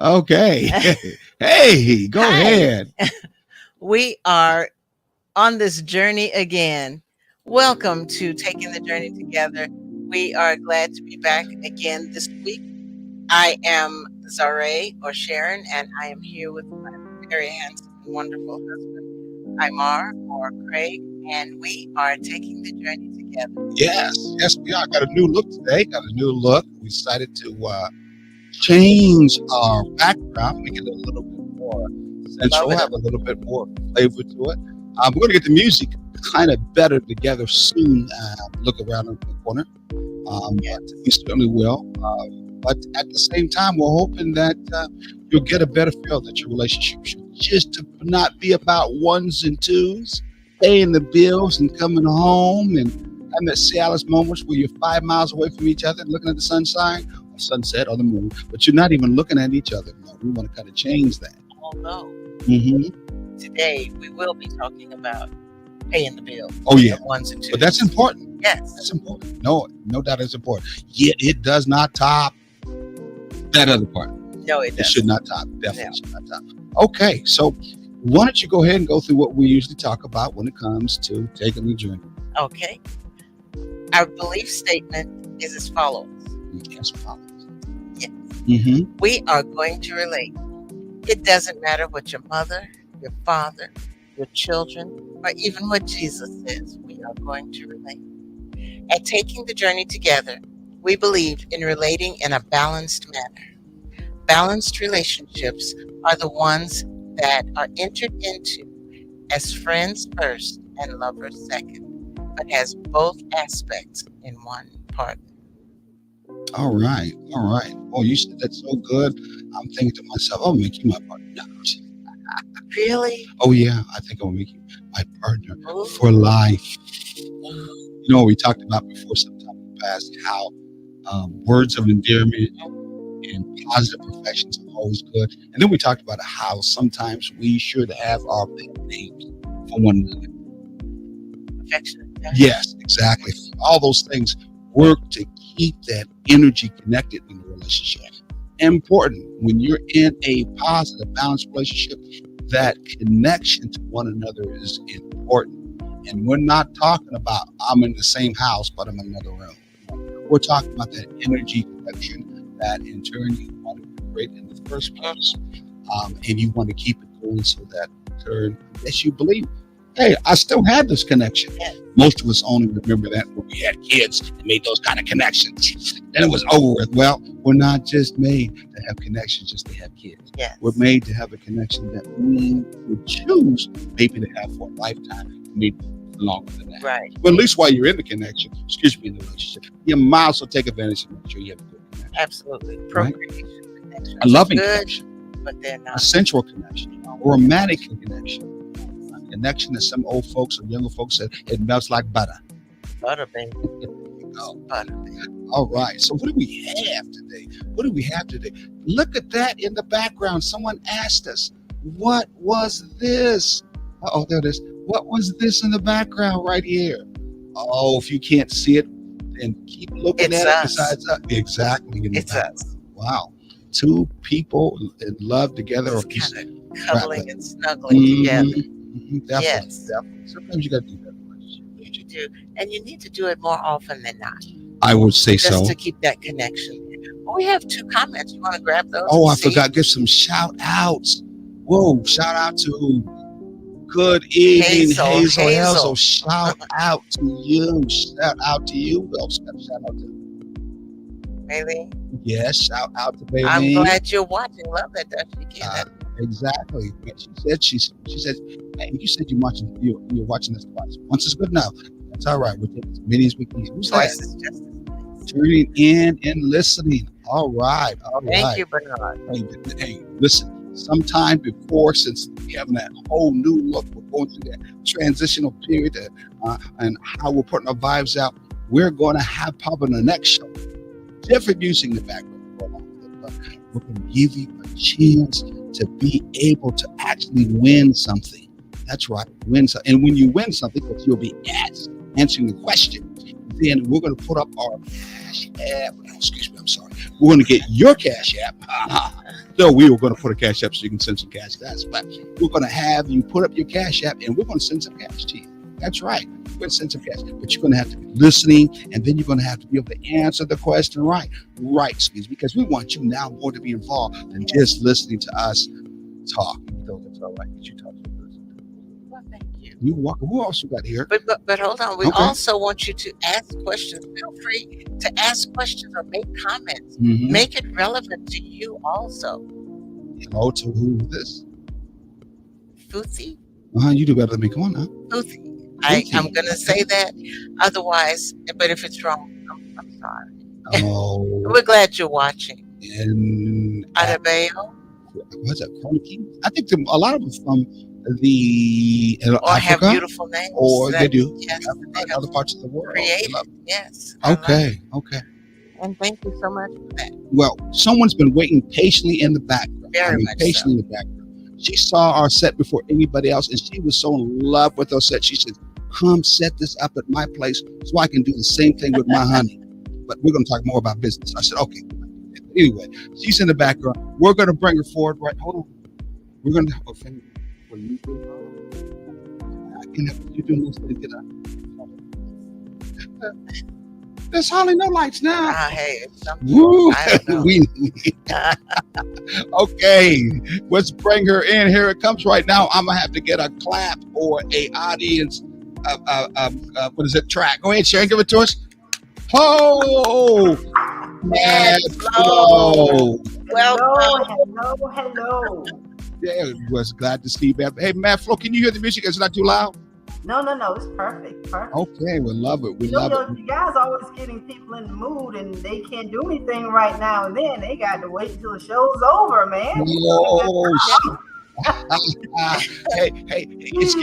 Okay. Hey, go Hi, ahead. we are on this journey again. Welcome to Taking the Journey Together. We are glad to be back again this week. I am Zare or Sharon, and I am here with my very handsome and wonderful husband, Imar or Craig, and we are taking the journey together. Yes, we are. Got a new look today. Got a new look. We decided to change our background, make it a little bit more Love sensual, it. have a little bit more flavor to it. We're going to get the music kind of better together soon. Look around in the corner. Yeah. But we certainly will. But at the same time, we're hoping that you'll get a better feel that your relationship should just to not be about ones and twos, paying the bills and coming home and having that Cialis moments where you're 5 miles away from each other, looking at the sunshine, or sunset, or the moon, but you're not even looking at each other. No, we want to kind of change that. Although Hmm. today we will be talking about paying the bill, Oh yeah, the ones and twos. but that's important. Yes. That's important. No doubt it's important. Yet it does not top that other part. No, it It doesn't. should not top. Definitely should not top. Okay, so why don't you go ahead and go through what we usually talk about when it comes to taking the journey? Okay. Our belief statement is as follows. Yes, follows. Yes. Mm-hmm. We are going to relate. It doesn't matter what your mother, your father, your children, or even what Jesus says. We are going to relate. At taking the journey together, we believe in relating in a balanced manner. Balanced relationships are the ones that are entered into as friends first and lovers second, but has both aspects in one part. All right. All right. Oh, you said that so good. I'm thinking to myself, I'll make you my partner. No, I'm just- Really? oh, yeah. I think I'll make you my partner Ooh. for life. You know, we talked about before sometime in the past how words of endearment and positive perfections are always good. And then we talked about how sometimes we should have our pet names for one another. Affectionate. Yes, exactly. All those things work to keep that energy connected in the relationship. Important when you're in a positive, balanced relationship, that connection to one another is important. And we're not talking about I'm in the same house, but I'm in another room. We're talking about that energy connection that in turn you want to create in the first place. And you want to keep it going so that in turn, yes, you believe, hey, I still have this connection. Yes. Most of us only remember that when we had kids and made those kind of connections. Then it was over with. Well, we're not just made to have connections just to have kids. Yes. We're made to have a connection that we would choose maybe to have for a lifetime, maybe longer than that. Right. But at least while you're in the connection, excuse me, in the relationship, you might also take advantage and make sure you have a good connection. Absolutely. Procreation connection. A loving Good, connection, but they're a not. sensual connection, a romantic connection, a connection that some old folks or younger folks said it melts like butter. Butter, baby. Oh, Butter, baby. all right. So what do we have today? What do we have today? Look at that in the background. Someone asked us, what was this? Oh, there it is. What was this in the background right here? Oh, if you can't see it, then keep looking It's at us. it. Besides us. Exactly. In the It's background. us. Wow. Two people in love together. Or Just kind of cuddling and snuggling Mhm, together. mhm, definitely, Yes. definitely. Sometimes you got to do that. You do. And you need to do it more often than not. I would say Just so. to keep that connection. Oh, we have 2 comments. You want to grab those? Oh, and I see? forgot. Give some shout outs. Whoa, shout out to good evening, Hazel. Shout out to you. Shout out to you. Who else got a shout out to? Maybe. Yes, shout out to Bailey. I'm glad you're watching. Love that, Dusty Kid. Exactly. She said, hey, you said you're watching this twice. Once is good enough. That's all right. We'll take as many as we can. Who's Twice that? is just as nice. Turning in and listening. All right. All Thank right. you, Bernard. Hey, listen. Sometime before, since we having that whole new look, we're going through that transitional period and how we're putting our vibes out. We're going to have probably the next show different music in the background. But we're going to give you a chance to be able to actually win something. That's right, win something. And when you win something, because you'll be answering the question, then we're going to put up our excuse me, I'm sorry. We're going to get your Cash App. So we were going to put a Cash App so you can send some cash to us. But we're going to have you put up your Cash App and we're going to send some cash to you. That's right. We're going to send some cash. But you're going to have to be listening, and then you're going to have to be able to answer the question right. Right, excuse me, because we want you now more to be involved than just listening to us talk. That's all right. You talk to us. Well, thank you. You walk. Who else you got here? But hold on. We Okay. also want you to ask questions. Feel free to ask questions or make comments. Mhm. Make it relevant to you also. Hello to who is this? Futhi? You do better than me. Come on now. Futhi. Futhi. I'm going to say that. Otherwise, but if it's wrong, I'm sorry. Oh, We're glad you're watching. and Adebayo, what's that? Kroniki? I think a lot of them from the or have Africa, beautiful names. or they that- do Yes, Africa they and have other parts of the world. created. I love Yes. it. I love it. Okay. And thank you so much for that. Well, someone's been waiting patiently in the background. Very much patiently in the background. She saw our set before anybody else, and she was so in love with our set. She said, "Come set this up at my place so I can do the same thing with my honey." But we're going to talk more about business. I said, "Okay." Anyway, she's in the background. We're going to bring her forward. Right? Hold on. We're going to. Okay. What do you do? I can help you do this thing. There's hardly no lights now. Hey, it's something. Woo! I don't know. we Okay, let's bring her in. Here it comes right now. I'm gonna have to get a clap or a audience. What is it? Track. Go ahead, Sharon. Give it to us. Oh, Mad Flo. Welcome. Hello. Yeah, was glad to see you, Mad. Hey, Mad Flo, can you hear the music? Is it not too loud? No, it's perfect. Okay, we love it. We You know, love it. you guys always getting people in the mood, and they can't do anything right now and then. They got to wait until the show's over, man. Oh, hey, it's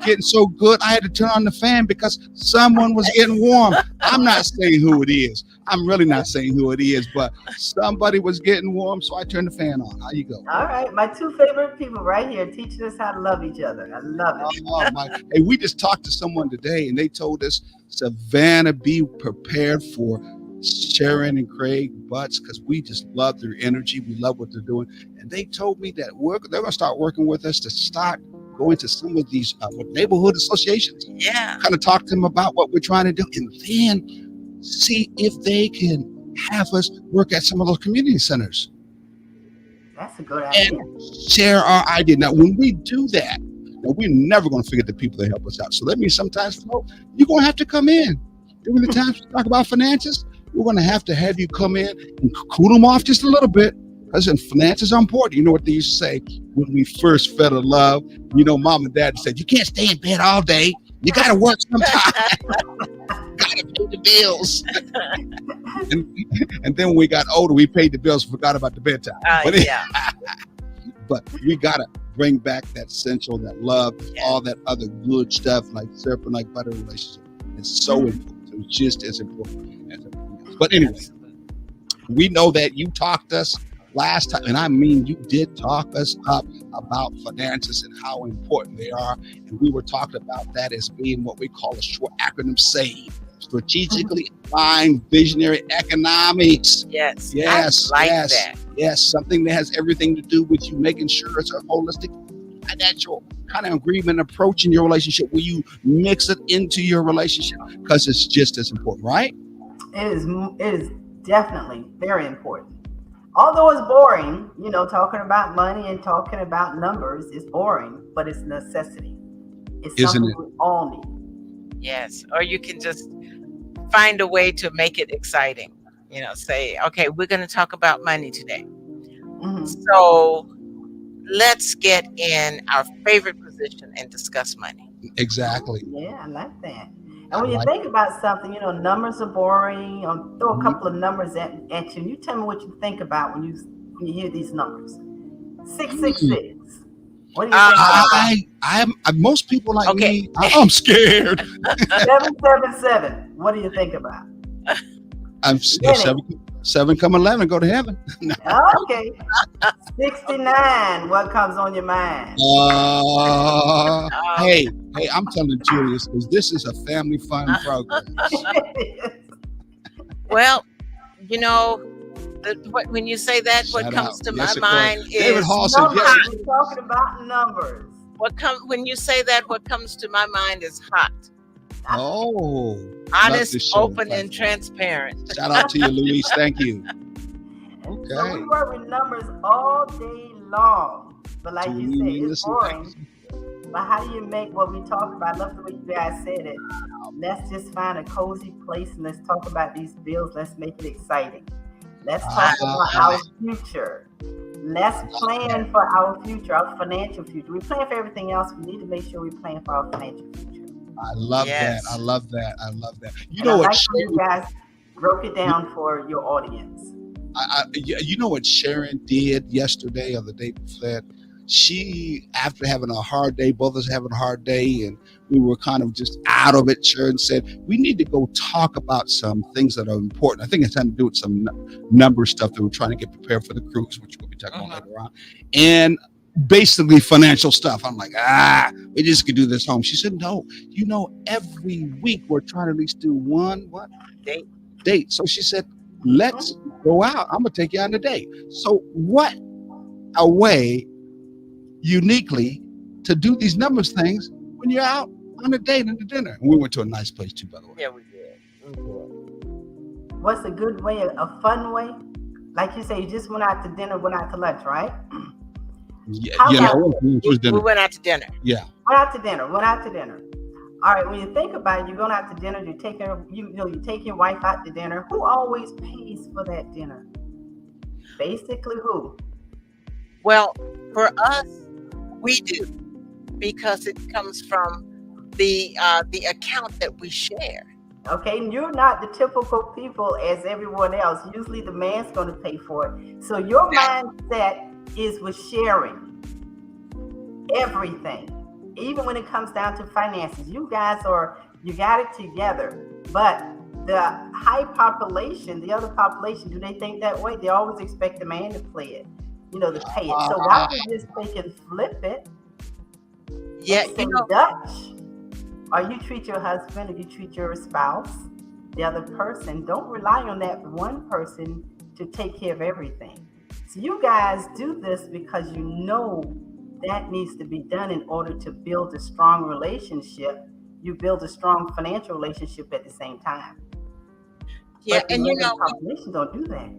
getting so good. I had to turn on the fan because someone was getting warm. I'm not saying who it is. I'm really not saying who it is, but somebody was getting warm, so I turned the fan on. How you go? All right, my two favorite people right here teaching us how to love each other. I love it. Oh, my. Hey, we just talked to someone today, and they told us, Savannah, be prepared for Sharon and Craig Butts, because we just love their energy. We love what they're doing. And they told me that they're going to start working with us to start going to some of these neighborhood associations, Yeah. kind of talk to them about what we're trying to do, and then see if they can have us work at some of those community centers That's a good idea. and share our idea. Now, when we do that, we're never going to forget the people that help us out. So that means sometimes, Flo, you're going to have to come in. During the times we talk about finances, we're going to have you come in and cool them off just a little bit. Because finances are important. You know what they used to say when we first fell in love? You know, mom and dad said, you can't stay in bed all day. You got to work sometime. Got to pay the bills. and then when we got older, we paid the bills, forgot about the bedtime. Yeah. But we got to bring back that essential, that love, Yeah. all that other good stuff like serpent, like butter relationship. It's so important. It's just as important as everything else. But anyway, we know that you talked us last time, and I mean, you did talk us up about finances and how important they are. And we were talking about that as being what we call a short acronym SAVE. Strategically aligned visionary economics. Yes. Yes, I like yes, that. yes. Something that has everything to do with you making sure it's a holistic financial kind of agreement approach in your relationship where you mix it into your relationship because it's just as important, right? It is definitely very important. Although it's boring, you know, talking about money and talking about numbers is boring, but it's a necessity. It's Isn't something it? we all need. Yes. Or you can just find a way to make it exciting. You know, say, okay, we're going to talk about money today. Mhm. So let's get in our favorite position and discuss money. Exactly. Yeah, I like that. I And when you like think about something, you know, numbers are boring. Throw a Mhm. couple of numbers at you, and you tell me what you think about when you hear these numbers. 666. What do you think about I'm most people like Okay. me. I'm scared. 777? What do you think about? I'm scared. Seven come 11, go to heaven. Okay. 69. What comes on your mind? Hey, I'm telling Julius because this is a family fun program. Well, you know, When you say that, what Shout comes out. to Yes, my it was. mind David is Hall said Numbers. yes. We're talking about numbers. when you say that, what comes to my mind is hot, Oh, love honest, this show open, and platform. transparent. Shout out to you, Luis. Thank you. So Okay. we work with numbers all day long. But like you said, it's boring. But how do you make what we talk about? I love the way you guys said it. Let's just find a cozy place and let's talk about these bills. Let's make it exciting. Let's talk about our future. Let's plan for our future, our financial future. We plan for everything else. We need to make sure we plan for our financial future. I love Yes. that. I love that. I love that. You And know I what? like how you guys broke it down for your audience. You know what Sharon did yesterday or the day before that? She, after having a hard day, both of us having a hard day, and we were kind of just out of it, Sharon said, we need to go talk about some things that are important. I think it's time to do with some number stuff that we're trying to get prepared for the cruise, which we'll be talking about later on. And basically financial stuff. I'm like, we just could do this home. She said, no, every week we're trying to at least do one date. So she said, let's go out. I'm gonna take you on a date. So what a way uniquely to do these numbers things when you're out on a date and a dinner. And we went to a nice place too, by the way. Yeah, we did. What's a good way, a fun way? Like you say, you just went out to dinner, went out to lunch, right? Yeah, How about- it was dinner. We went out to dinner. Yeah. Went out to dinner. All right, when you think about it, you're going out to dinner, you take your wife out to dinner. Who always pays for that dinner? Basically, who? Well, for us, we do, because it comes from the account that we share. Okay, and you're not the typical people as everyone else. Usually the man's going to pay for it. So your mindset is with sharing everything. Even when it comes down to finances, you got it together. But the high population, the other population, do they think that way? They always expect the man to play it, to pay it. So why don't you just take and flip it? Yeah, Say Dutch. Or you treat your husband, or you treat your spouse, the other person. Don't rely on that one person to take care of everything. So you guys do this because you know that needs to be done in order to build a strong relationship. You build a strong financial relationship at the same time. Yeah, but and population don't do that.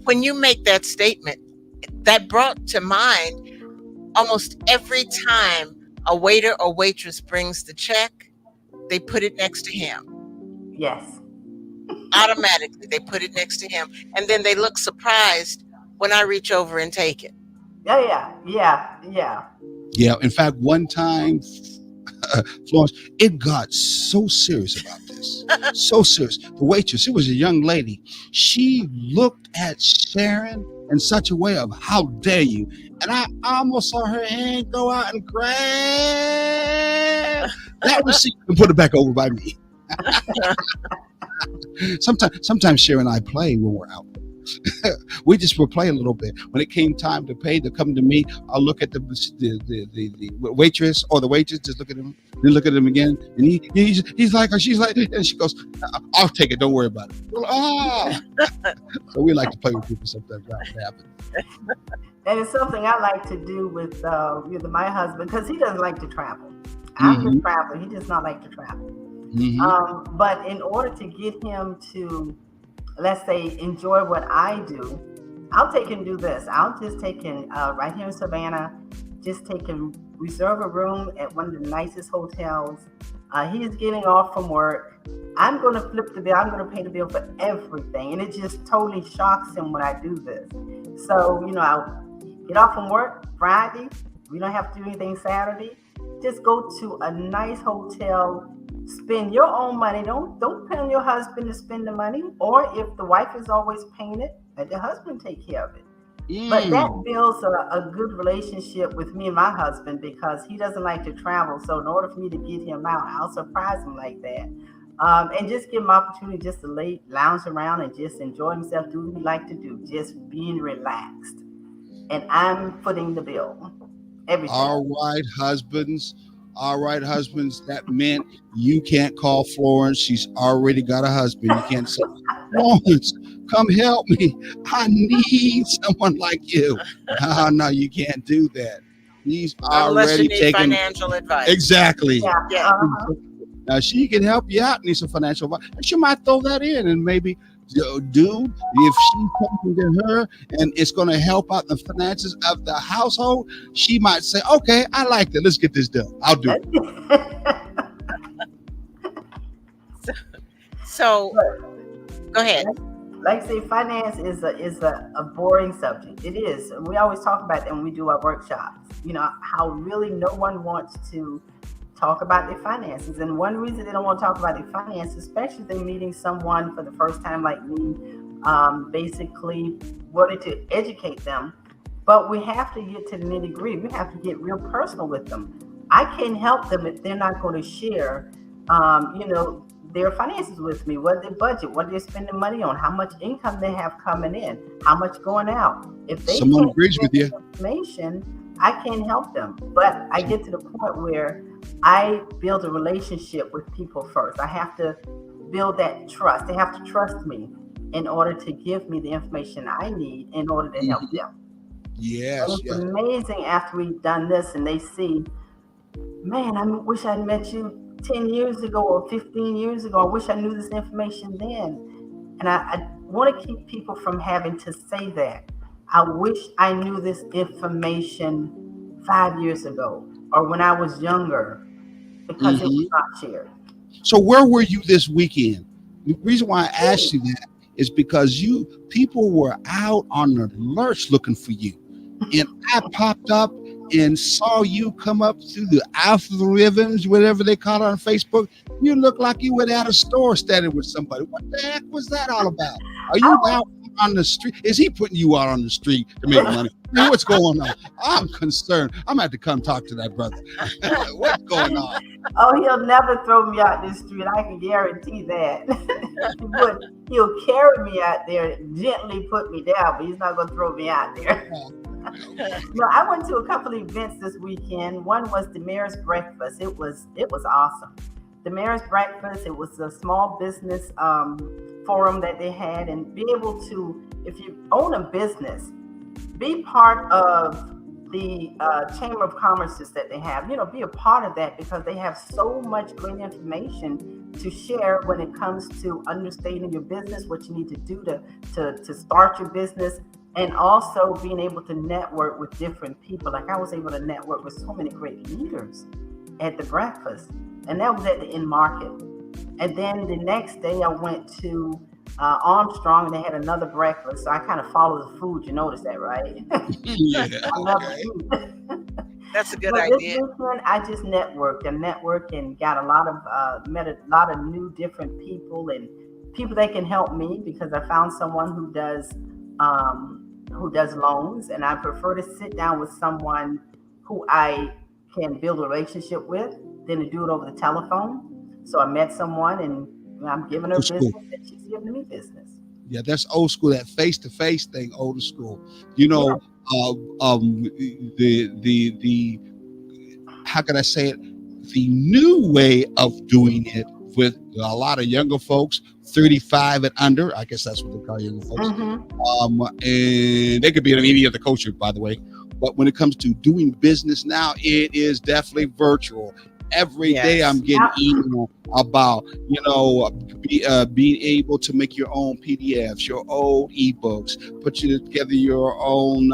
When you make that statement, that brought to mind almost every time a waiter or waitress brings the check, they put it next to him. Yes. Automatically, they put it next to him, and then they look surprised when I reach over and take it. Yeah. In fact, one time, Florence, it got so serious about this. So serious. The waitress, it was a young lady. She looked at Sharon in such a way of, how dare you? And I almost saw her hand go out and grab that receipt and put it back over by me. Sometimes Sharon and I play when we're out. We just will play a little bit. When it came time to pay, to come to me, I'll look at the waitress or the waitress, just look at him, then look at him again, and he's like, or she's like, and she goes, I'll take it, don't worry about it. So we like to play with people sometimes. That happens. And it's something I like to do with my husband, because he doesn't like to travel. I'm the traveler. He does not like to travel. But in order to get him to, let's say, enjoy what I do, I'll take him do this. I'll just take him right here in Savannah, just take him, reserve a room at one of the nicest hotels. He's getting off from work. I'm going to flip the bill. I'm going to pay the bill for everything. And it just totally shocks him when I do this. So, I'll get off from work Friday. We don't have to do anything Saturday. Just go to a nice hotel. Spend your own money. Don't depend on your husband to spend the money. Or if the wife is always paying it, let the husband take care of it. But that builds a good relationship with me and my husband, because he doesn't like to travel. So in order for me to get him out, I'll surprise him like that. And just give him opportunity just to lounge around and just enjoy himself, do what he like to do, just being relaxed. And I'm footing the bill. Everything. All right, husbands, that meant you can't call Florence. She's already got a husband. You can't say, Florence, come help me. I need someone like you. Oh, no, you can't do that. He's Unless you already need taken. financial advice. Exactly. Yeah. Yeah. Now she can help you out, need some financial advice. And she might throw that in, and maybe, dude, if she's talking to her and it's going to help out the finances of the household, she might say, okay, I like that. Let's get this done. I'll do it. So go ahead. Like I say, finance is a boring subject. It is. And we always talk about that when we do our workshops. You know, how really no one wants to talk about their finances. And one reason they don't want to talk about their finances, especially if they're meeting someone for the first time like me, basically wanting to educate them. But we have to get to the nitty gritty. We have to get real personal with them. I can't help them if they're not going to share, their finances with me, what their budget, what they're spending money on, how much income they have coming in, how much going out. If they Someone can't agrees with share you. that information, I can't help them. But I get to the point where I build a relationship with people first. I have to build that trust. They have to trust me in order to give me the information I need in order to help them. Yes. And it's amazing after we've done this and they see, man, I wish I'd met you 10 years ago or 15 years ago. I wish I knew this information then. And I want to keep people from having to say that. I wish I knew this information 5 years ago or when I was younger, because it was not shared. So where were you this weekend? The reason why I asked you that is because people were out on the lurch looking for you. And I popped up and saw you come up through the algorithms, whatever they call it on Facebook. You look like you were at a store standing with somebody. What the heck was that all about? Are you out on the street? Is he putting you out on the street to make money? Man, what's going on? I'm concerned. I'm gonna have to come talk to that brother. What's going on? Oh, he'll never throw me out this street. I can guarantee that. He'll carry me out there, gently put me down, but he's not gonna throw me out there. No, I went to a couple of events this weekend. One was the Mayor's Breakfast. It was awesome. The Mayor's Breakfast, it was a small business forum that they had, and be able to, if you own a business, be part of the Chamber of Commerce that they have. Be a part of that, because they have so much great information to share when it comes to understanding your business, what you need to do to start your business. And also being able to network with different people. Like I was able to network with so many great leaders at the breakfast. And that was at the In Market. And then the next day I went to Armstrong, and they had another breakfast. So I kind of follow the food. You notice that, right? Yeah. I love food. That's a good idea. This weekend, I just networked and got a lot of met a lot of new different people and people that can help me, because I found someone who does loans, and I prefer to sit down with someone who I can build a relationship with than to do it over the telephone. So I met someone, and I'm giving her business, and she's giving me business. Yeah, that's old school. That face-to-face thing, old school. The how can I say it? The new way of doing it with a lot of younger folks, 35 and under. I guess that's what they call younger folks. And they could be in any other culture, by the way. But when it comes to doing business now, it is definitely virtual. Every day I'm getting email about, being able to make your own PDFs, your own ebooks, put together your own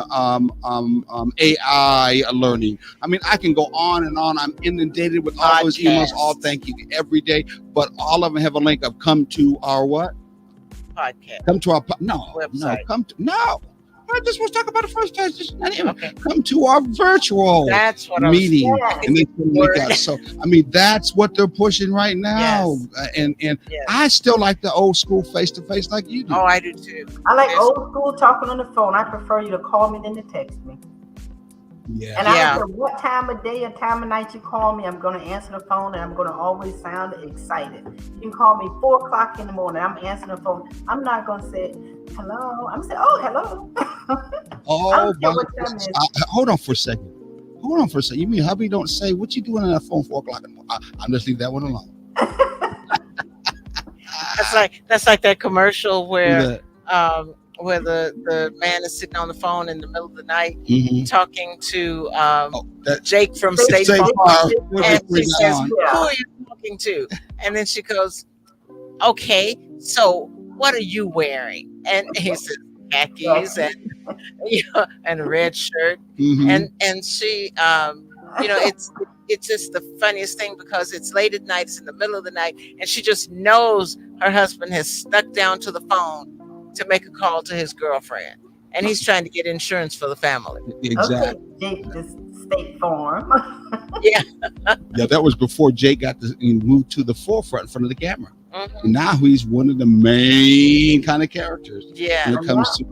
AI learning. I mean, I can go on and on. I'm inundated with all those emails, all thank you every day, but all of them have a link of come to our what? Podcast. Come to our website. I just was talking about the first time. Come to our virtual meeting, and they can link out. So, I mean, that's what they're pushing right now. Yes. And I still like the old school face to face, like you do. Oh, I do too. I like old school talking on the phone. I prefer you to call me than to text me. Yeah. And I don't care what time of day or time of night you call me, I'm going to answer the phone, and I'm going to always sound excited. You can call me 4 o'clock in the morning. I'm answering the phone. I'm not going to say hello. I'm saying, oh, hello. Hold on for a second. You mean hubby don't say what you doing on that phone 4 o'clock in the morning? I'm just leave that one alone. That's like that commercial where where the man is sitting on the phone in the middle of the night talking to Jake from State Farm. And she says, "Who are you talking to?" And then she goes, "Okay, so what are you wearing?" And he says, "Khakis and a red shirt." And she, it's just the funniest thing because it's late at night, it's in the middle of the night, and she just knows her husband has stuck down to the phone to make a call to his girlfriend, and he's trying to get insurance for the family. Exactly. Okay, Jake, the State Farm. Yeah, that was before Jake got to move to the forefront in front of the camera. And now he's one of the main kind of characters. Yeah, when it comes to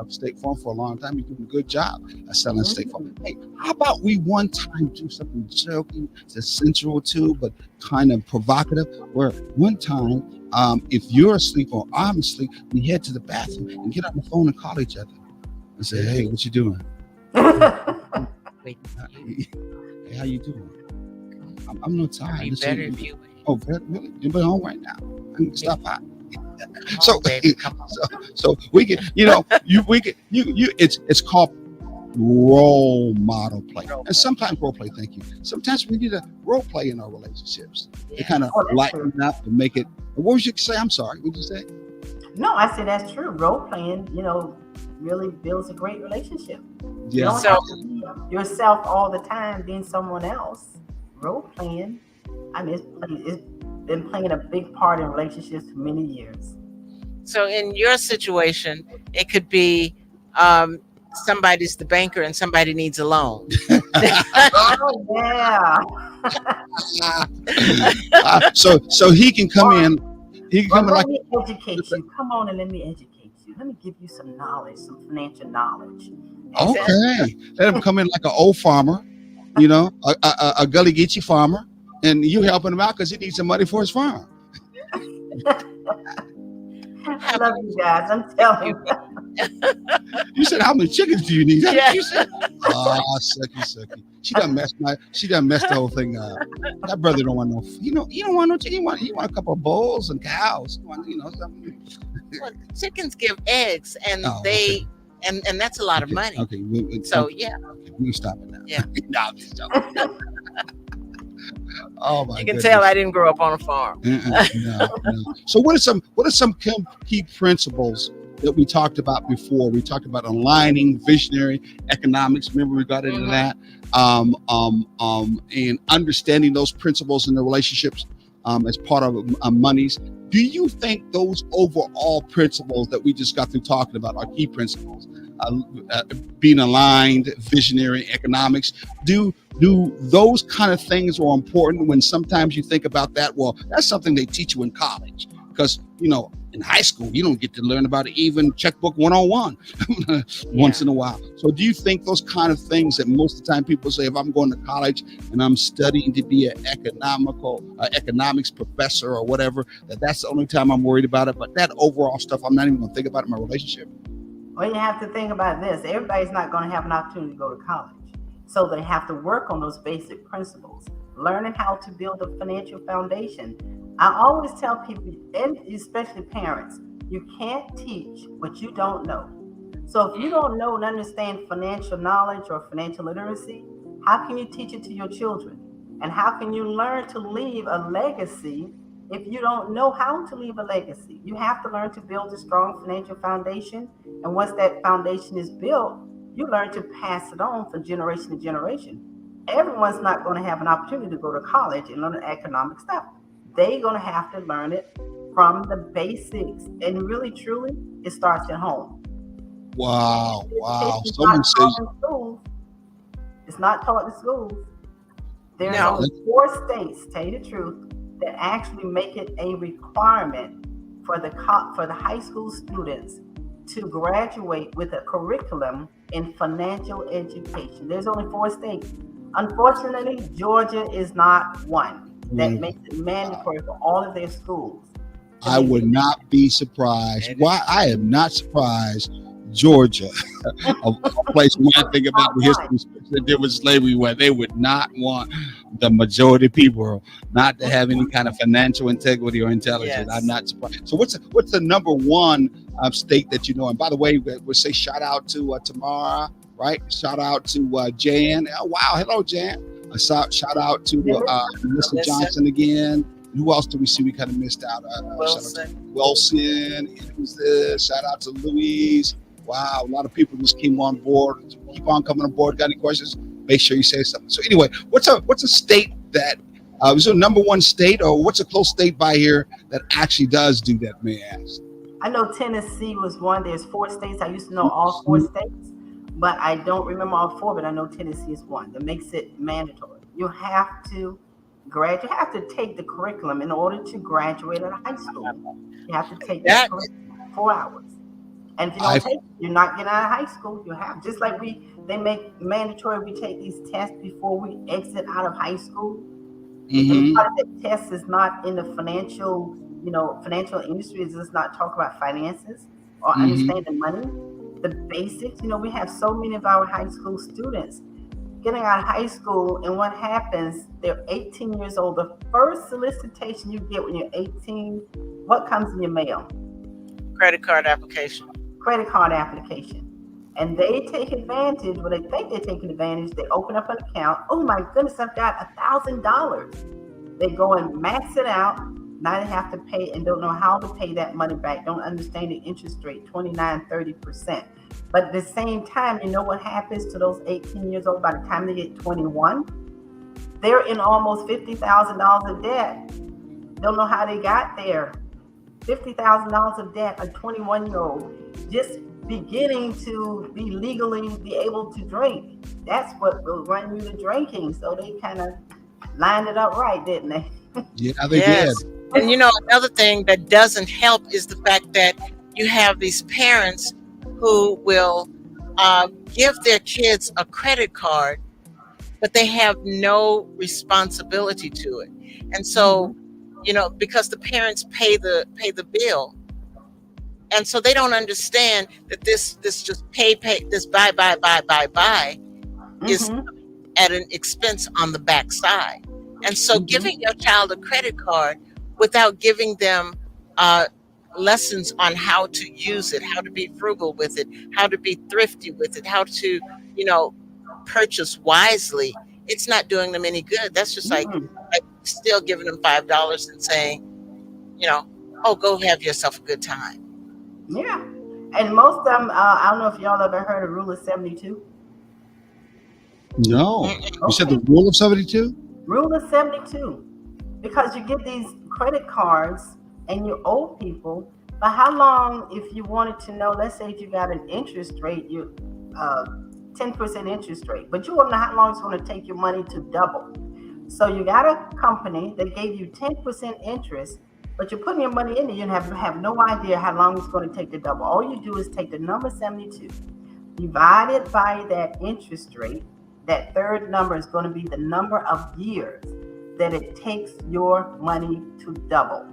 State Farm for a long time. He's doing a good job at selling State Farm. Hey, how about we one time do something joking, that's sensual too, but kind of provocative? Where one time, if you're asleep or I'm asleep, we head to the bathroom and get on the phone and call each other and say, "Hey, what you doing? Hey, how you doing? I'm not tired. Be better if you. Oh, really? Anybody home right now? I can stop by." So we can, it's called role model play. And sometimes role play, thank you. Sometimes we need a role play in our relationships to kind of lighten up and make it. What was you say? I'm sorry. What did you say? No, I said that's true. Role playing, really builds a great relationship. Yeah. You don't have to be yourself all the time being someone else. Role playing, it's been playing a big part in relationships for many years. So in your situation, it could be somebody's the banker and somebody needs a loan. Oh yeah. So he can come in. He can come in let me educate you. Come on and let me educate you. Let me give you some knowledge, some financial knowledge. Okay. Let him come in like an old farmer, a Gully Geechee farmer, and you helping him out because he needs some money for his farm. I love you guys. I'm telling you. You said, "How many chickens do you need?" Yeah. You said, sucky. She done messed the whole thing up. That brother don't want no. You don't want no chicken. You want a couple of bulls and cows. You want, something. Well, chickens give eggs, and and that's a lot of money. Okay. Yeah. Okay, we can stop it now. Yeah. No. Oh my! You can tell I didn't grow up on a farm. No. So what are some key principles that we talked about before? We talked about aligning visionary economics. Remember we got into that, and understanding those principles in the relationships as part of monies. Do you think those overall principles that we just got through talking about are key principles? Being aligned, visionary economics. Do those kind of things are important when sometimes you think about that? Well, that's something they teach you in college because, in high school, you don't get to learn about it, even checkbook 101 once in a while. So do you think those kind of things that most of the time people say, if I'm going to college and I'm studying to be an economics professor or whatever, that's the only time I'm worried about it? But that overall stuff, I'm not even going to think about in my relationship. Well, you have to think about this. Everybody's not going to have an opportunity to go to college. So they have to work on those basic principles, learning how to build a financial foundation. I always tell people, and especially parents, you can't teach what you don't know. So if you don't know and understand financial knowledge or financial literacy, how can you teach it to your children? And how can you learn to leave a legacy if you don't know how to leave a legacy? You have to learn to build a strong financial foundation. And once that foundation is built, you learn to pass it on from generation to generation. Everyone's not going to have an opportunity to go to college and learn economic stuff. They're going to have to learn it from the basics. And really, truly, it starts at home. Wow. It's not taught in schools. There's only 4 states, tell you the truth, that actually make it a requirement for the high school students to graduate with a curriculum in financial education. There's only 4 states. Unfortunately, Georgia is not one that makes it mandatory for all of their schools. I would not be surprised. Why? I am not surprised. Georgia, a place when I think about the history that there was slavery, where they would not want the majority of people not to have any kind of financial integrity or intelligence. Yes. I'm not surprised. So what's the number one state that you know. And by the way, we'll say shout out to Tamara, right? Shout out to Jan. Oh, wow. Hello, Jan. Shout out to Melissa Johnson again. Who else did we see? We kind of missed out. Wilson. Who's this? Shout out to Louise. Wow, a lot of people just came on board. Keep on coming on board. Got any questions? Make sure you say something. So anyway, what's a state that is there a number one state, or what's a close state by here that actually does do that? May I ask? I know Tennessee was one. There's 4 states. I used to know all 4 states, but I don't remember all 4. But I know Tennessee is one that makes it mandatory. You have to graduate. You have to take the curriculum in order to graduate out of high school. You have to take that 4 hours. And if you don't take it, you're not getting out of high school. You have, just like they make mandatory, we take these tests before we exit out of high school. And part of the test is not in the financial industry. It does not talk about finances or understanding money. The basics, we have so many of our high school students getting out of high school, and what happens, they're 18 years old. The first solicitation you get when you're 18, what comes in your mail? Credit card application. And they take advantage, well, they think they're taking advantage. They open up an account. Oh my goodness, I've got $1,000. They go and max it out. Now they have to pay and don't know how to pay that money back. Don't understand the interest rate, 29, 30%. But at the same time, you know what happens to those 18 years old by the time they get 21? They're in almost $50,000 of debt. Don't know how they got there. $50,000 of debt, a 21-year-old just beginning to be legally be able to drink. That's what will run you to drinking. So they kind of lined it up right, didn't they? Yeah, they did. And another thing that doesn't help is the fact that you have these parents who will give their kids a credit card, but they have no responsibility to it. And so, because the parents pay the bill, and so they don't understand that this just pay this buy is at an expense on the backside. And so giving your child a credit card without giving them lessons on how to use it, how to be frugal with it, how to be thrifty with it, how to, purchase wisely, it's not doing them any good. That's just like still giving them $5 and saying, oh, go have yourself a good time. Yeah. And most of them, I don't know if y'all ever heard of Rule of 72. No. You said the Rule of 72? Rule of 72. Because you get these credit cards and you owe people, but how long, if you wanted to know, let's say if you got an interest rate, 10% interest rate, but you want to know how long it's going to take your money to double. So you got a company that gave you 10% interest, but you're putting your money in there, you have no idea how long it's going to take to double. All you do is take the number 72, divide it by that interest rate. That third number is going to be the number of years that it takes your money to double.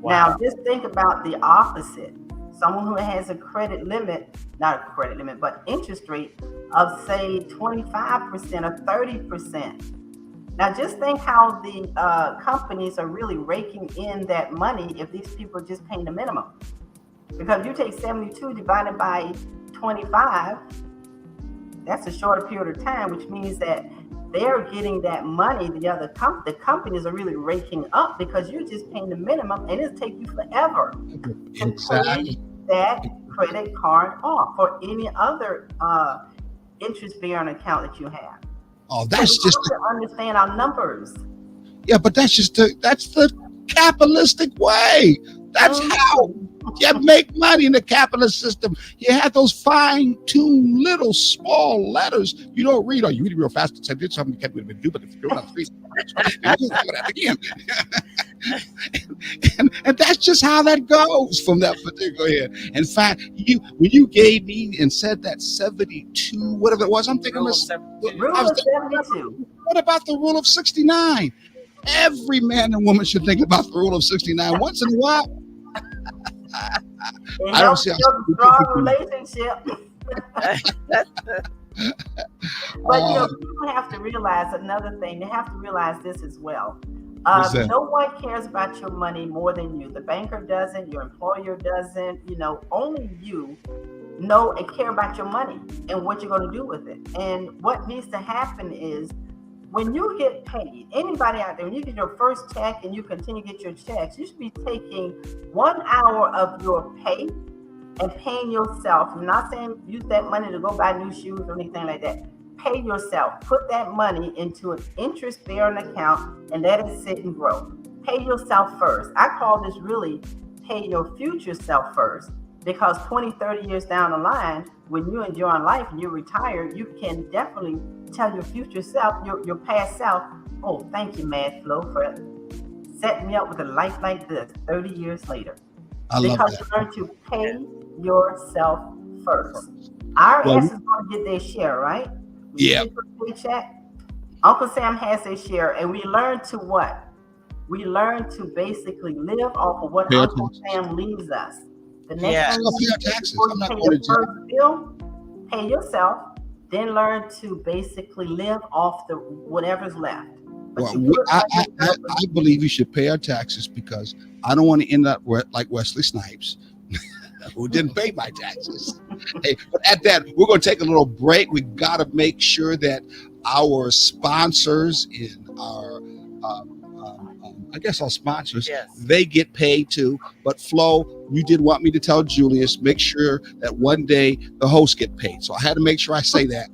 Wow. Now, just think about the opposite. Someone who has a credit limit, not a credit limit, but interest rate of, say, 25% or 30%. Now, just think how the companies are really raking in that money if these people are just paying the minimum. Because if you take 72 divided by 25, that's a shorter period of time, which means that they're getting that money. The companies are really raking up because you're just paying the minimum, and it'll take you forever to pay that credit card off or any other interest-bearing account that you have. Oh, that's just to understand our numbers. Yeah, but that's the capitalistic way. That's how you make money in the capitalist system. You have those fine-tuned little small letters you don't read. Or you read it real fast. It's something you can't really do, but if you're not free, again. and that's just how that goes from that particular year. In fact, when you gave me and said that 72, whatever it was, I'm thinking Rule of 72. What about the Rule of 69? Every man and woman should think about the Rule of 69 once in a while. I don't see a strong relationship. But people have to realize another thing. They have to realize this as well. What's that? No one cares about your money more than you. The banker doesn't, your employer doesn't, only you know and care about your money and what you're going to do with it. And what needs to happen is when you get paid, anybody out there, when you get your first check and you continue to get your checks, you should be taking 1 hour of your pay and paying yourself. I'm not saying use that money to go buy new shoes or anything like that. Pay yourself. Put that money into an interest-bearing account and let it sit and grow. Pay yourself first. I call this really pay your future self first, because 20, 30 years down the line, when you're enjoying life and you're retired, you can definitely tell your future self, your past self, oh, thank you, Mad Flo, for setting me up with a life like this 30 years later. I love Because that. you learn to pay yourself first. IRS is going to get their share, right? When you Yeah. get your paycheck, Uncle Sam has their share, and we learn to what? We learn to basically live off of what Pay our Uncle taxes. Sam leaves us. The next Yeah. thing I'll pay you our do taxes. before I'm you not pay going your to jail. first bill, pay yourself, then learn to basically live off the whatever's left. But Well, you do it by yourself. I believe you should pay our taxes, because I don't want to end up like Wesley Snipes, who didn't pay my taxes. Hey, but at that, we're going to take a little break. We got to make sure that our sponsors in our, I guess our sponsors, Yes. they get paid too. But Flo, you did want me to tell Julius, make sure that one day the hosts get paid. So I had to make sure I say that,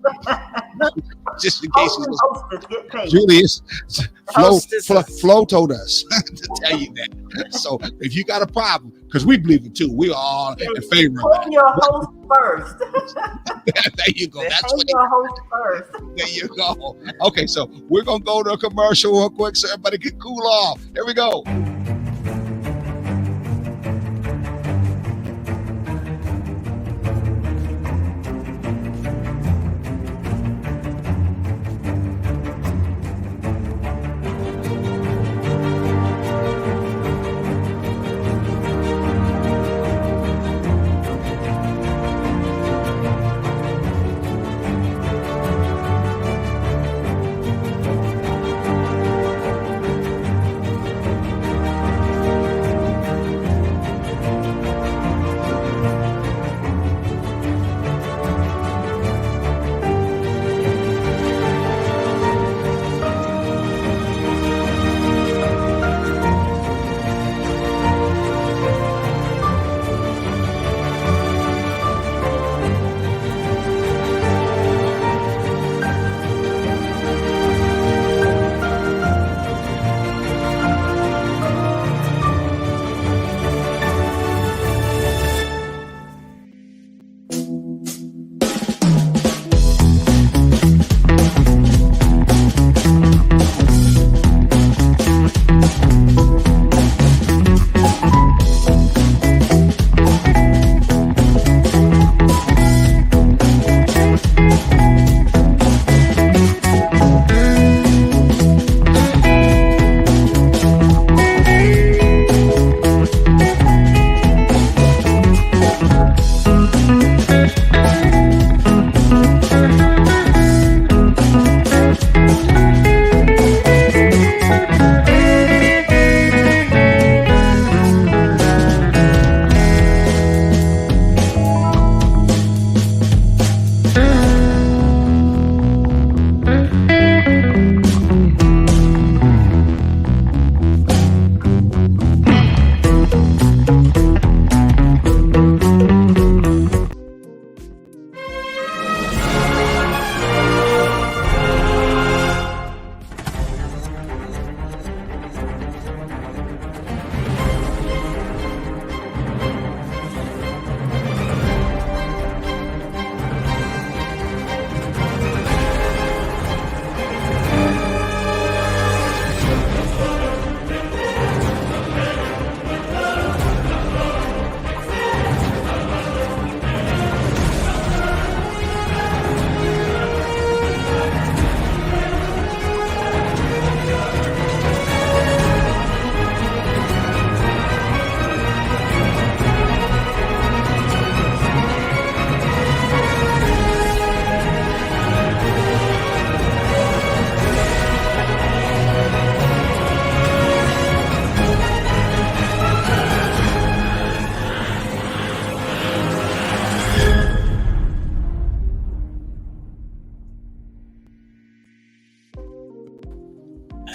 just in case Host he and was. hostess get paid. Julius, Hostesses. Flo told us to tell you that. So if you got a problem, because we believe it too, we are all in favor of Pay your host first. that. There you go. That's Pay what. your host first. There you go. Okay, so we're gonna go to a commercial real quick so everybody can cool off. Here we go.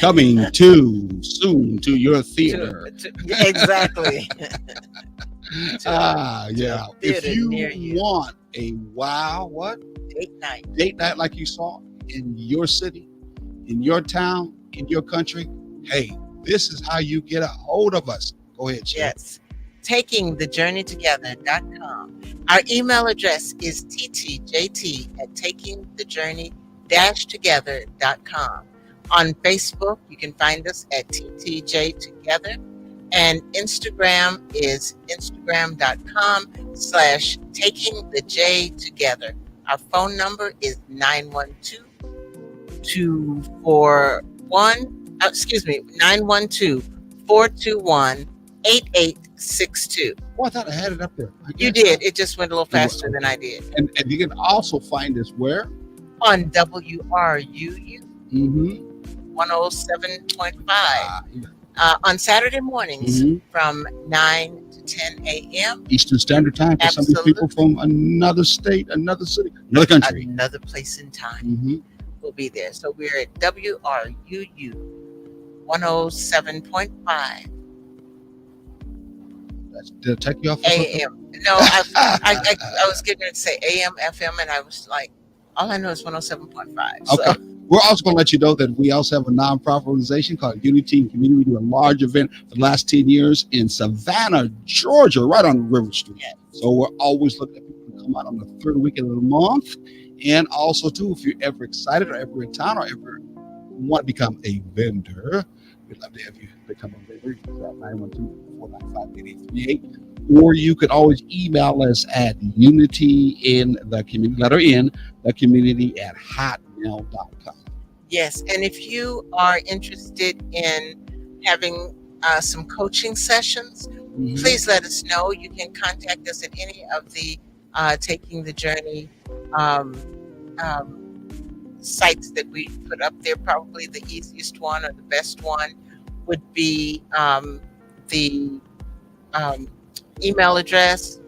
coming too soon to your theater. Exactly. Yeah. If you want a date night like you saw in your city, in your town, in your country, hey, this is how you get a hold of us. Go ahead, Shay. Yes. takingthejourneytogether.com. Our email address is ttjt@takingthejourney-together.com. On Facebook, you can find us at TTJ Together, and Instagram is instagram.com/takingthejtogether. Our phone number is 912-421-8862. Well, I thought I had it up there. You did. It just went a little faster than I did. And you can also find us where? On WRUU 107.5. On Saturday mornings from 9 to 10 a.m. Eastern Standard Time for some of these people from another state, another city, another country. Another place in time. We'll be there. So we're at WRUU 107.5. Did I take you off? AM. No, I was getting ready to say AM, FM, and I was like, all I know is 107.5. So. Okay. We're also going to let you know that we also have a nonprofit organization called Unity and Community. We do a large event for the last 10 years in Savannah, Georgia, right on River Street. Yes. So we're always looking at people to come out on the third weekend of the month. And also, too, if you're ever excited or ever in town or ever want to become a vendor, we'd love to have you become a vendor. You can call 912-495-8838. Or you could always email us at unityinthecommunity@hotmail.com. Yes, and if you are interested in having some coaching sessions, please let us know. You can contact us at any of the Taking the Journey sites that we put up there. Probably the easiest one or the best one would be the email address,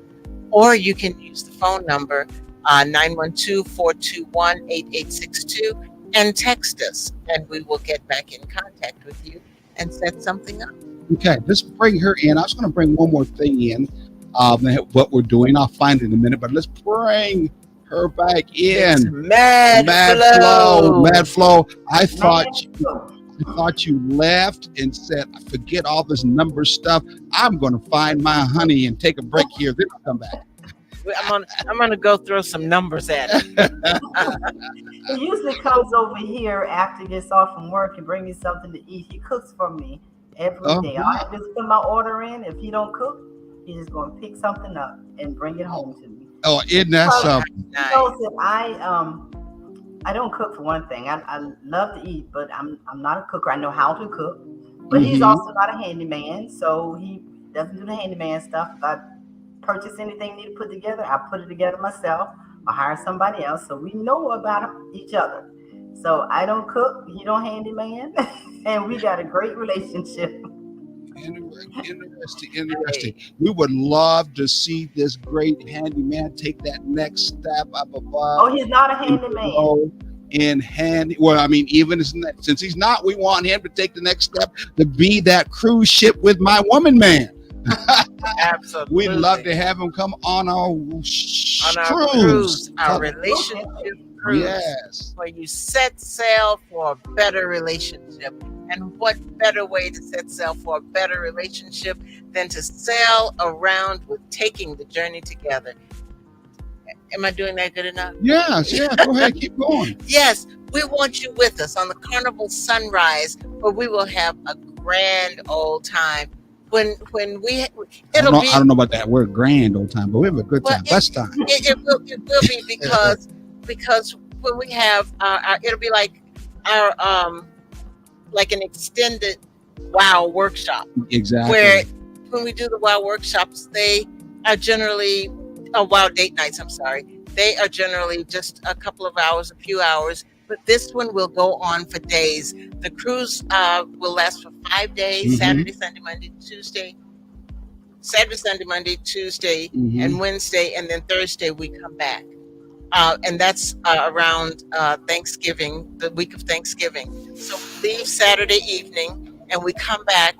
or you can use the phone number 912-421-8862 and text us, and we will get back in contact with you and set something up. Okay, let's bring her in. I was going to bring one more thing in, what we're doing. I'll find it in a minute, but let's bring her back in. It's Mad Flow. I thought you left and said, forget all this number stuff. I'm going to find my honey and take a break here. Then I'll come back. I'm gonna go throw some numbers at it. He usually comes over here after he gets off from work and bring me something to eat. He cooks for me every day. I just put my order in. If he don't cook, he's just gonna pick something up and bring it home to me. Oh, isn't that something? He knows that I don't cook, for one thing. I love to eat, but I'm not a cooker. I know how to cook, but he's also not a handyman, so he doesn't do the handyman stuff. If I purchase anything need to put together, I put it together myself or hire somebody else. So we know about each other. So I don't cook, he don't handyman, and we got a great relationship. Interesting. We would love to see this great handyman take that next step up above. Oh, he's not a handyman. Well, I mean, even since he's not, we want him to take the next step to be that cruise ship with my woman man. Absolutely. We'd love to have him come on our cruise. Our relationship cruise. Yes. Where you set sail for a better relationship. And what better way to set sail for a better relationship than to sail around with Taking the Journey Together? Am I doing that good enough? Yes, yeah. Go ahead, keep going. Yes, we want you with us on the Carnival Sunrise, where we will have a grand old time. I don't know about that word grand old time, but we have a good time. Best time. It will be because when we have it'll be like our like an extended WOW workshop. Exactly. Where when we do the WOW workshops, they are generally WOW date nights. I'm sorry. They are generally just a couple of hours, a few hours. But this one will go on for days. The cruise will last for 5 days, Saturday, Sunday, Monday, Tuesday. Saturday, Sunday, Monday, Tuesday, and Wednesday, and then Thursday we come back. And that's around Thanksgiving, the week of Thanksgiving. So we leave Saturday evening and we come back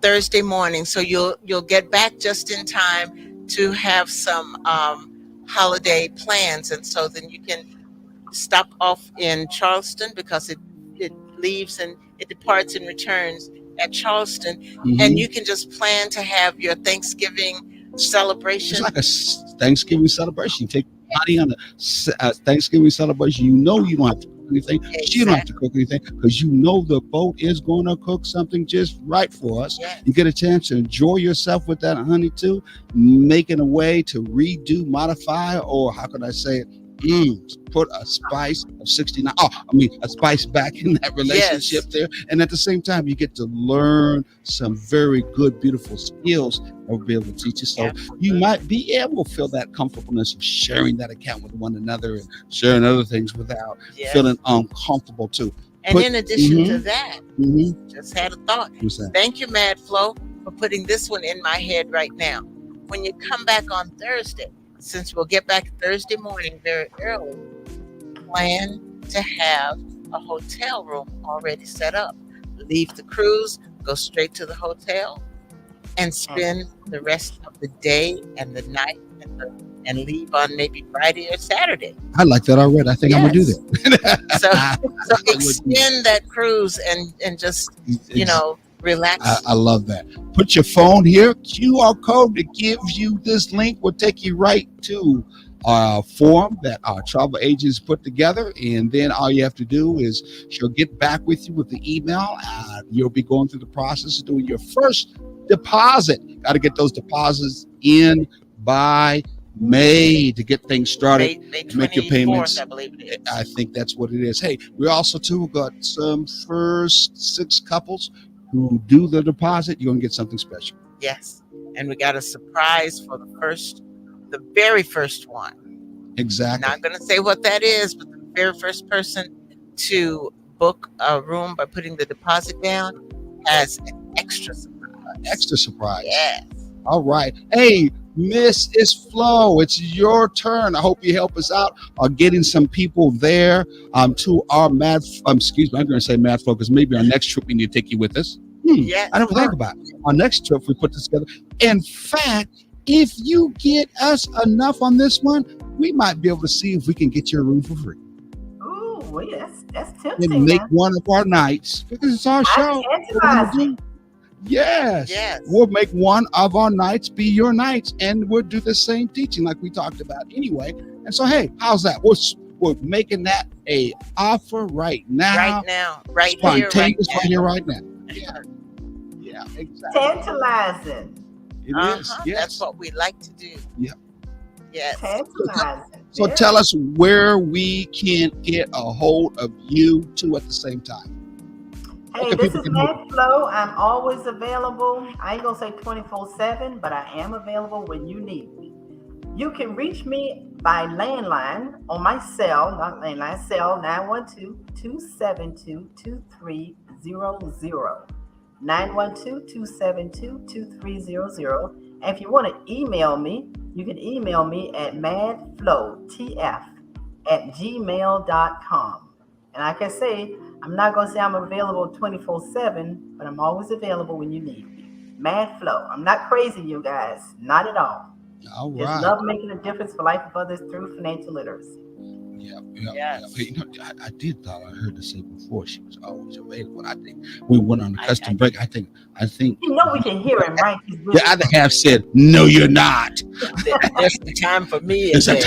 Thursday morning. So you'll get back just in time to have some holiday plans, and so then you can stop off in Charleston because it leaves and it departs and returns at Charleston, and you can just plan to have your Thanksgiving celebration. It's like a Thanksgiving celebration. You take money on a Thanksgiving celebration. You know you don't have to cook anything. Exactly. She don't have to cook anything because you know the boat is going to cook something just right for us. Yes. You get a chance to enjoy yourself with that honey too, making a way to redo, modify, or how could I say it? Put a spice of 69. A spice back in that relationship there. And at the same time, you get to learn some very good, beautiful skills that will be able to teach you. So you might be able to feel that comfortableness of sharing that account with one another and sharing other things without feeling uncomfortable too. And in addition to that, just had a thought. What's that? Thank you, Mad Flo, for putting this one in my head right now. When you come back on Thursday, since we'll get back Thursday morning very early, plan to have a hotel room already set up. Leave the cruise, go straight to the hotel, and spend the rest of the day and the night and leave on maybe Friday or Saturday. I like that already. I think I'm gonna do that. So extend that cruise and just relax. I love that. Put your phone here. QR code that gives you this link will take you right to a form that our travel agents put together, and then all you have to do is she'll get back with you with the email. You'll be going through the process of doing your first deposit. Got to get those deposits in by May to get things started. May make your payments. I believe it is. I think that's what it is. Hey, we also too got some first 6 couples who do the deposit. You're gonna get something special. Yes, and we got a surprise for the very first one. Exactly. Not gonna say what that is, but the very first person to book a room by putting the deposit down has an extra surprise. Yes. All right. Hey, Miss Flo, it's your turn. I hope you help us out on getting some people there to our I'm going to say Mad Flo because maybe our next trip we need to take you with us. Yes. I never think about it. Our next trip we put this together. In fact, if you get us enough on this one, we might be able to see if we can get your room for free. Ooh, well, that's tempting. And make one of our nights because it's our show. Yes. We'll make one of our nights be your nights, and we'll do the same teaching like we talked about anyway. And so, hey, how's that? We're making that a offer right now. Right here, right now. Yeah, exactly. Tantalizing. It is. Yes. That's what we like to do. Yeah. Yes. Tantalizing. So tell us where we can get a hold of you two at the same time. Hey, this is Mad Flo. I'm always available. I ain't gonna say 24/7, but I am available when you need me. You can reach me by landline on my cell, not landline, cell 912-272-2300. 912-272-2300. And if you want to email me, you can email me at madflotf@gmail.com. And like I say, I'm not going to say I'm available 24/7, but I'm always available when you need me. Mad Flo. I'm not crazy, you guys. Not at all. All right. Just love making a difference for life of others through financial literacy. Yeah. I did thought I heard her say before she was always available. I think we went on a custom break. I think. You know we can hear him, right? Yeah, I have said no. You're not. There's the time for me. He said,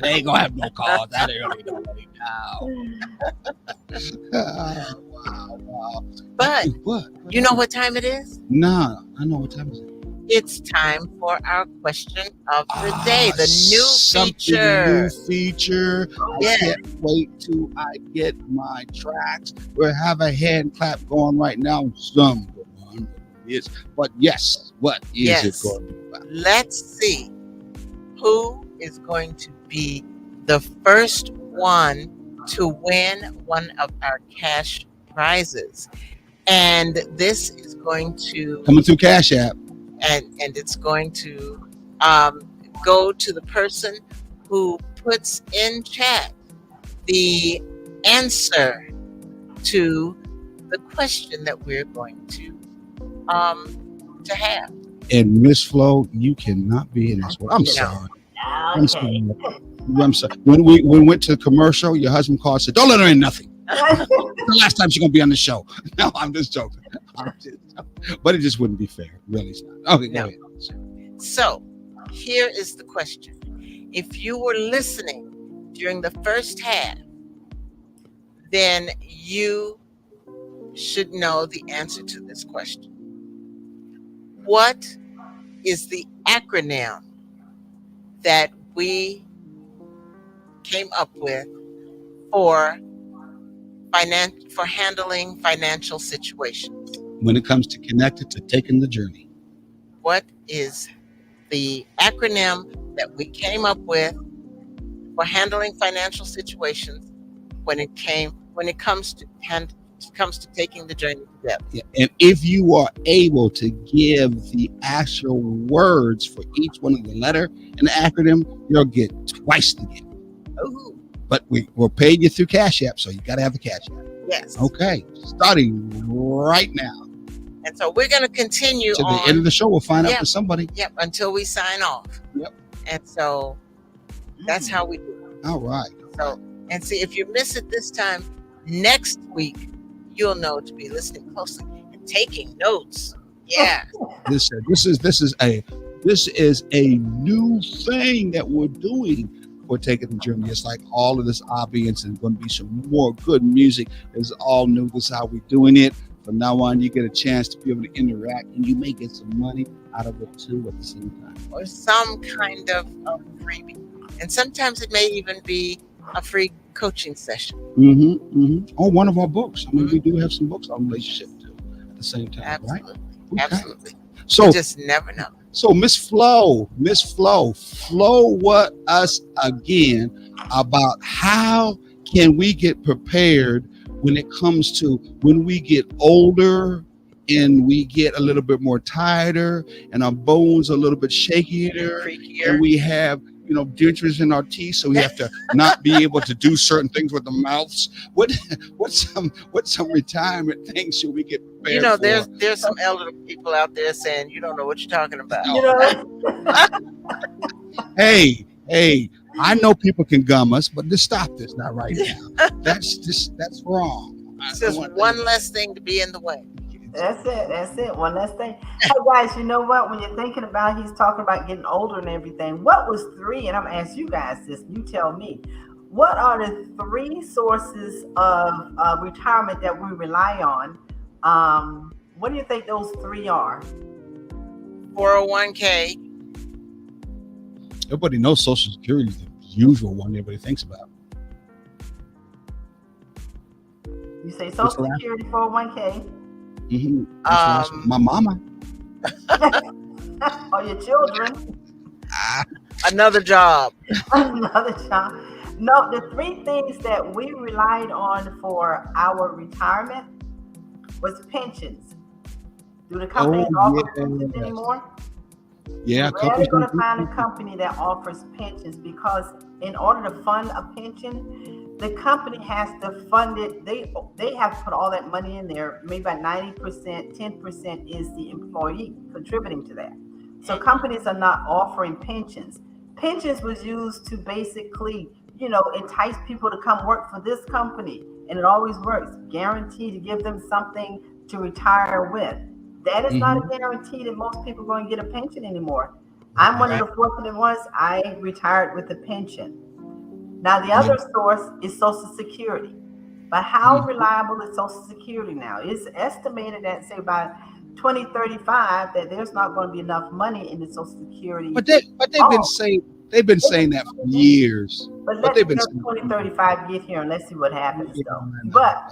"They ain't gonna have no calls that early now." Wow. But you know what time it is? Nah, I know what time it is. It's time for our question of the day. The new feature. I can't wait till I get my tracks. We'll have a hand clap going right now. Someone is, but yes, what is it going to be about? Let's see who is going to be the first one to win one of our cash prizes, and this is going to coming through Cash App. And it's going to go to the person who puts in chat the answer to the question that we're going to have. And Miss Flo, you cannot be in this one. I'm sorry. I'm sorry. I'm sorry. When we went to the commercial, your husband called and said, "Don't let her in nothing." The last time she's gonna be on the show. No, I'm just joking. But it just wouldn't be fair. Really, it's not. Okay, No. go ahead. So here is the question. If you were listening during the first half, then you should know the answer to this question. What is the acronym that we came up with for handling financial situations? When it comes to connected to taking the journey. What is the acronym that we came up with for handling financial situations when it comes to taking the journey together? Yeah. And if you are able to give the actual words for each one of the letter in the acronym, you'll get twice the gift. Ooh, But we'll pay you through Cash App, so you got to have the Cash App. yes. Okay, starting right now. And so we're going to continue To on. the end of the show, we'll find out Yep. for somebody. Yep, until we sign off. Yep. And so that's how we do it. All right. So, and see, if you miss it this time, next week, you'll know to be listening closely and taking notes. Yeah. This is a new thing that we're doing for taking the journey. It's like all of this ambience and going to be some more good music. It's all new. This is how we're doing it. From now on, you get a chance to be able to interact, and you may get some money out of it too at the same time. Or some kind of freebie. And sometimes it may even be a free coaching session. Or one of our books. I mean, we do have some books on relationship too at the same time, Absolutely. right? Okay. Absolutely. So You just never know. So Miss Flo, what us again about how can we get prepared when it comes to when we get older and we get a little bit more tireder and our bones are a little bit shakier Creakier. and we have dentures in our teeth, so we have to not be able to do certain things with the mouths. What's some retirement things should we get prepared for? There's some elderly people out there saying you don't know what you're talking about. Hey, I know people can gum us, but just stop this not right now. That's wrong. It's just one less thing to be in the way. That's it. One last thing. Hey guys, you know what? When you're thinking about, he's talking about getting older and everything. What was 3? And I'm gonna ask you guys this. You tell me. What are the 3 sources of retirement that we rely on? What do you think those 3 are? 401k. Everybody knows Social Security is the usual one everybody thinks about. You say Social Security, 401k. My mama. Or your children. Another job. Another job. No, the 3 things that we relied on for our retirement was pensions. Do the companies offer pensions anymore? Yeah, We're rarely going to find a company that offers pensions, because in order to fund a pension, the company has to fund it. They have to put all that money in there. Maybe about 90%, 10% is the employee contributing to that. So companies are not offering pensions. Pensions was used to basically, entice people to come work for this company, and it always works. Guaranteed to give them something to retire with. That is not a guarantee that most people are going to get a pension anymore. I'm one of the fortunate ones. I retired with a pension. Now, the other source is Social Security. But how reliable is Social Security now? It's estimated that, say, by 2035, that there's not going to be enough money in the Social Security. But they've been saying that for years. But let's 2035 get here and let's see what happens. But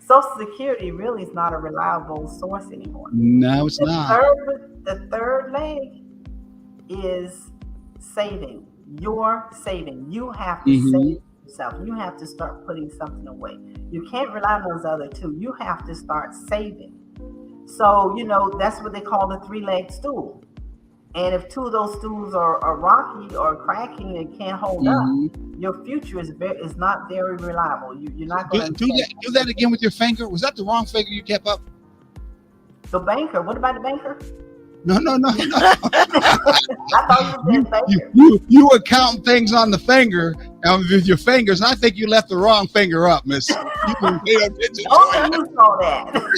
Social Security really is not a reliable source anymore. No, it's not. The third leg is saving. You're saving. You have to save yourself. You have to start putting something away. You can't rely on those other 2. You have to start saving. So, that's what they call the 3-leg stool. And if two of those stools are rocky or cracking and can't hold up, your future is not very reliable. You're not going to do that again with your finger. Was that the wrong finger you kept up? The banker. What about the banker? No. I thought you said banker. You were counting things on the finger with your fingers, and I think you left the wrong finger up, Miss. You can pay attention. Only you saw that.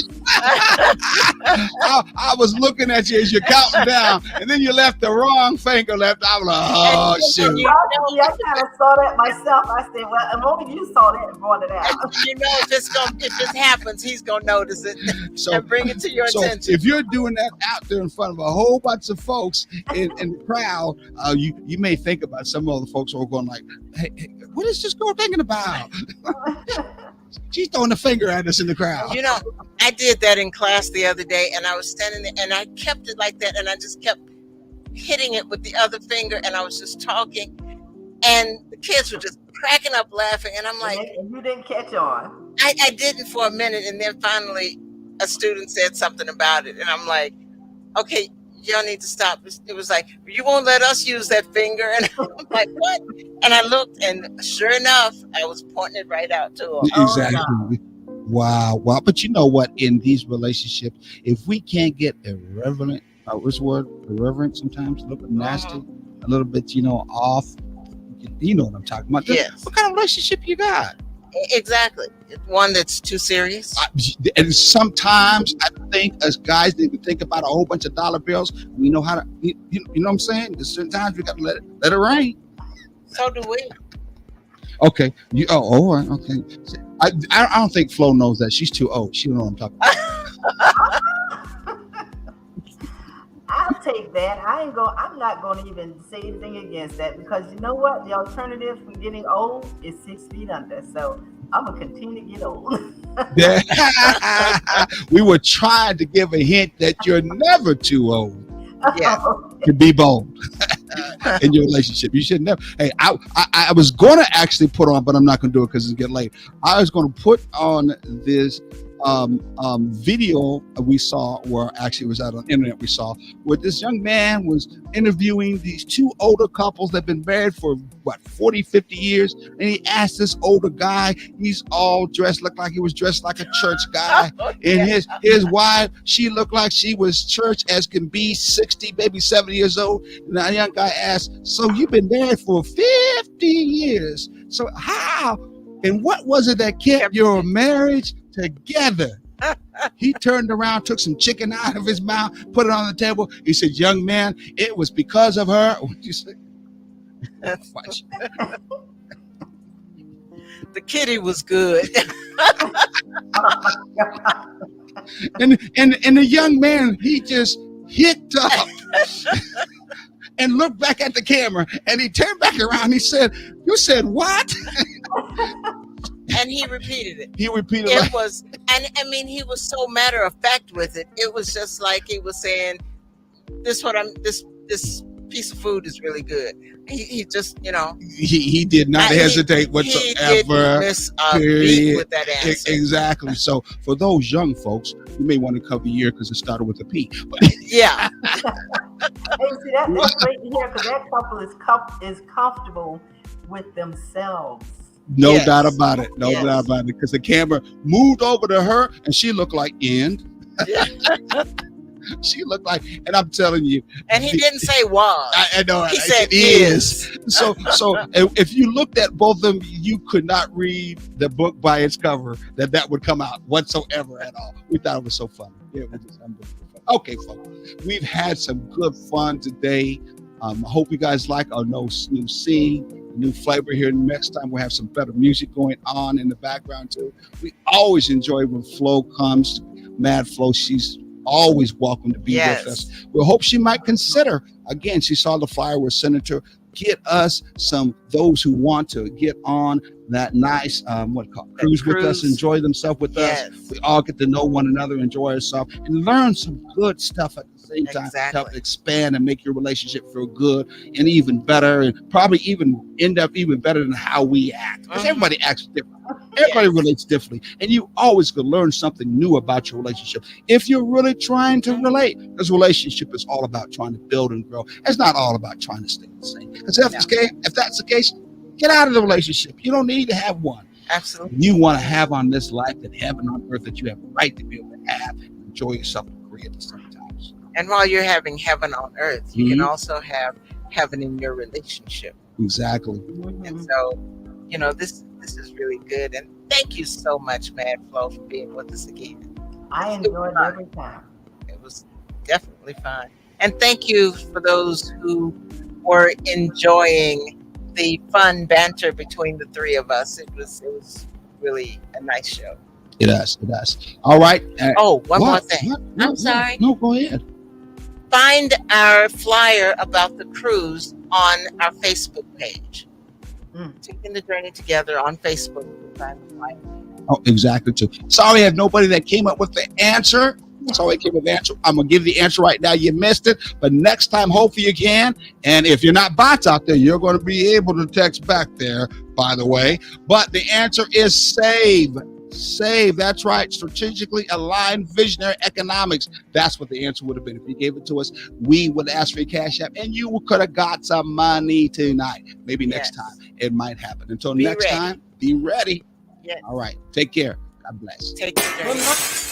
I was looking at you as you're counting down, and then you left the wrong finger left. I was like, oh, shoot. I kind of saw that myself. I said, well, if only you saw that and brought it out. You know, if this happens, he's going to notice it and bring it to your attention. If you're doing that out there in front of a whole bunch of folks in the crowd, you may think about some other folks who are going like, hey, what is this girl thinking about? She's throwing a finger at us in the crowd. You know, I did that in class the other day, and I was standing there, and I kept it like that, and I just kept hitting it with the other finger, and I was just talking, and the kids were just cracking up laughing, and I'm like, and you didn't catch on. I didn't for a minute, and then finally a student said something about it, and I'm like, okay, y'all need to stop. It was like, you won't let us use that finger. And I'm like, what? And I looked, and sure enough, I was pointing it right out to her. Exactly. Wow. But you know what? In these relationships, if we can't get irreverent, what's the word? Irreverent sometimes, a little bit nasty, a little bit, off. You know what I'm talking about. Yes. What kind of relationship you got? Exactly. One that's too serious. And sometimes I think as guys need to think about a whole bunch of dollar bills. We know how to, you know what I'm saying? There's certain times we got to let it rain. So do we. Okay. All right. Okay. I don't think Flo knows that. She's too old. She don't know what I'm talking about. I'll take that. I'm not going to even say anything against that, because you know what? The alternative for getting old is 6 feet under. So I'm going to continue to get old. We were trying to give a hint that you're never too old. Yeah. To be bold in your relationship. You should never. Hey, I was going to actually put on, but I'm not going to do it because it's getting late. I was going to put on this video we saw, where actually it was out on the internet, we saw where this young man was interviewing these two older couples that have been married for 40, 50 years, and he asked this older guy, he's all dressed, looked like he was dressed like a church guy, and his wife, she looked like she was church as can be, 60, maybe 70 years old. And the young guy asked, so you've been married for 50 years, so how and what was it that kept your marriage together? He turned around, took some chicken out of his mouth, put it on the table. He said, young man, it was because of her. What you say? The kitty was good. and the young man, he just hicked up and looked back at the camera, and he turned back around. He said, you said what? And he repeated it. It was, and I mean, he was so matter of fact with it. It was just like he was saying, this piece of food is really good. He just, he did not hesitate whatsoever. He didn't miss a beat with that answer. Exactly. So for those young folks, you may want to cover your ear because it started with a P. But yeah. Hey, see, that's great to hear, because that couple is comfortable with themselves. No doubt about it. No doubt about it. Because the camera moved over to her, and she looked like end. Yeah. She looked like, and I'm telling you. And he didn't say was. I know. He said is. So if you looked at both of them, you could not read the book by its cover that would come out whatsoever at all. We thought it was so funny. Yeah, it was just unbelievable. Okay, folks. We've had some good fun today. I hope you guys like our new scene. New flavor here. Next time we'll have some better music going on in the background too. We always enjoy when Flo comes, Mad Flo. She's always welcome to be with us. We hope she might consider, again, she saw the flyer with Senator, get us those who want to get on that nice cruise with us, enjoy themselves with us. We all get to know one another, enjoy ourselves, and learn some good stuff at the same time Exactly. help expand and make your relationship feel good and even better, and probably even end up even better than how we act. Because everybody acts different. Everybody relates differently, and you always could learn something new about your relationship if you're really trying to relate. Because relationship is all about trying to build and grow. It's not all about trying to stay the same. Because if that's the case, get out of the relationship. You don't need to have one. Absolutely. You want to have on this life and heaven on earth that you have a right to be able to have and enjoy yourself and agree at the same time. And while you're having heaven on earth, you can also have heaven in your relationship. Exactly. And so, you know, this is really good. And thank you so much, Mad Flow, for being with us again. I enjoyed every time. It was definitely fun. And thank you for those who were enjoying the fun banter between the three of us. It was really a nice show. It does. All right. One more thing. I'm sorry. No, go ahead. Find our flyer about the cruise on our Facebook page. Taking the Journey Together on Facebook. Find the flyer. Oh, exactly too. Sorry, I have nobody that came up with the answer. Sorry, I came with the answer. I'm gonna give the answer right now. You missed it, but next time, hopefully you can. And if you're not bots out there, you're going to be able to text back there. By the way, but the answer is SAVE. SAVE. That's right. Strategically aligned visionary economics. That's what the answer would have been. If you gave it to us, we would ask for your Cash App, and you could have got some money tonight. Maybe next time it might happen. Until next time, be ready. Yes. All right. Take care. God bless. Take care.